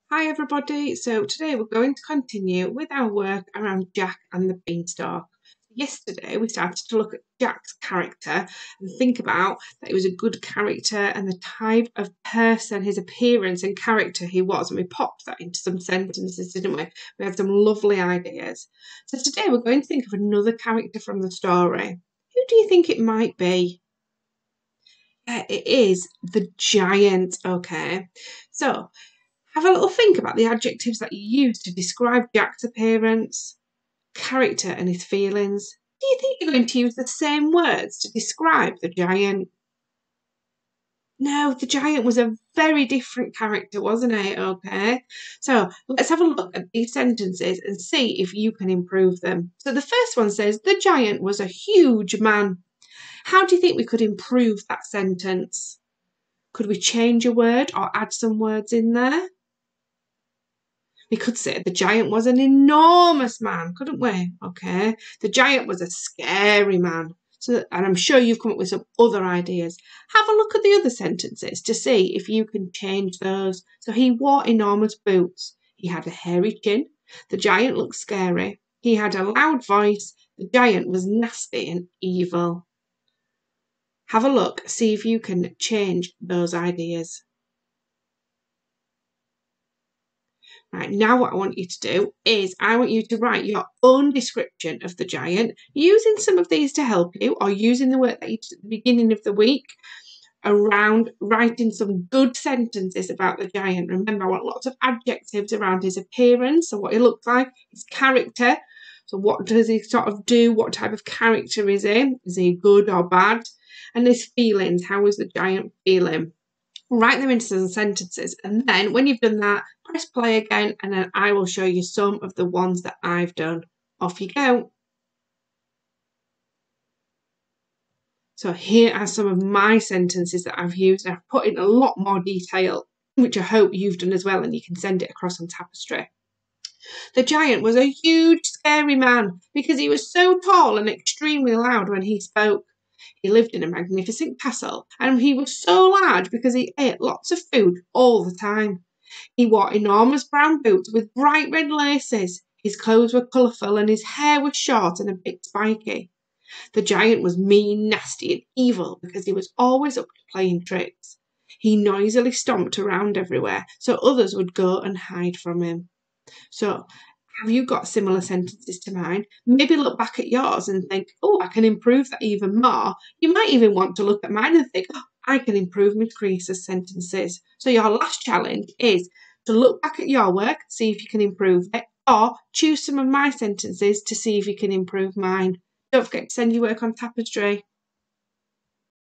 Hi everybody, so today we're going to continue with our work around Jack and the Beanstalk. Yesterday we started to look at Jack's character and think about that he was a good character and the type of person, his appearance and character he was, and we popped that into some sentences, didn't we? We had some lovely ideas. So today we're going to think of another character from the story. Who do you think it might be? It is the giant, okay? So have a little think about the adjectives that you use to describe Jack's appearance, character and his feelings. Do you think you're going to use the same words to describe the giant? No, the giant was a very different character, wasn't it? Okay, so let's have a look at these sentences and see if you can improve them. So the first one says, the giant was a huge man. How do you think we could improve that sentence? Could we change a word or add some words in there? We could say the giant was an enormous man, couldn't we? Okay. The giant was a scary man. So, and I'm sure you've come up with some other ideas. Have a look at the other sentences to see if you can change those. So he wore enormous boots. He had a hairy chin. The giant looked scary. He had a loud voice. The giant was nasty and evil. Have a look, see if you can change those ideas. Right, now what I want you to do is I want you to write your own description of the giant using some of these to help you, or using the work that you did at the beginning of the week around writing some good sentences about the giant. Remember, I want lots of adjectives around his appearance, so what he looks like, his character, so what does he sort of do, what type of character is he good or bad, and his feelings, how is the giant feeling. Write them into some sentences, and then when you've done that, press play again, and then I will show you some of the ones that I've done. Off you go. So here are some of my sentences that I've used, and I've put in a lot more detail, which I hope you've done as well, and you can send it across on Tapestry. The giant was a huge, scary man because he was so tall and extremely loud when he spoke. He lived in a magnificent castle, and he was so large because he ate lots of food all the time. He wore enormous brown boots with bright red laces. His clothes were colourful and his hair was short and a bit spiky. The giant was mean, nasty and evil because he was always up to playing tricks. He noisily stomped around everywhere so others would go and hide from him. So, have you got similar sentences to mine? Maybe look back at yours and think, oh, I can improve that even more. You might even want to look at mine and think, oh, I can improve Miss Crease's sentences. So your last challenge is to look back at your work, see if you can improve it, or choose some of my sentences to see if you can improve mine. Don't forget to send your work on Tapestry.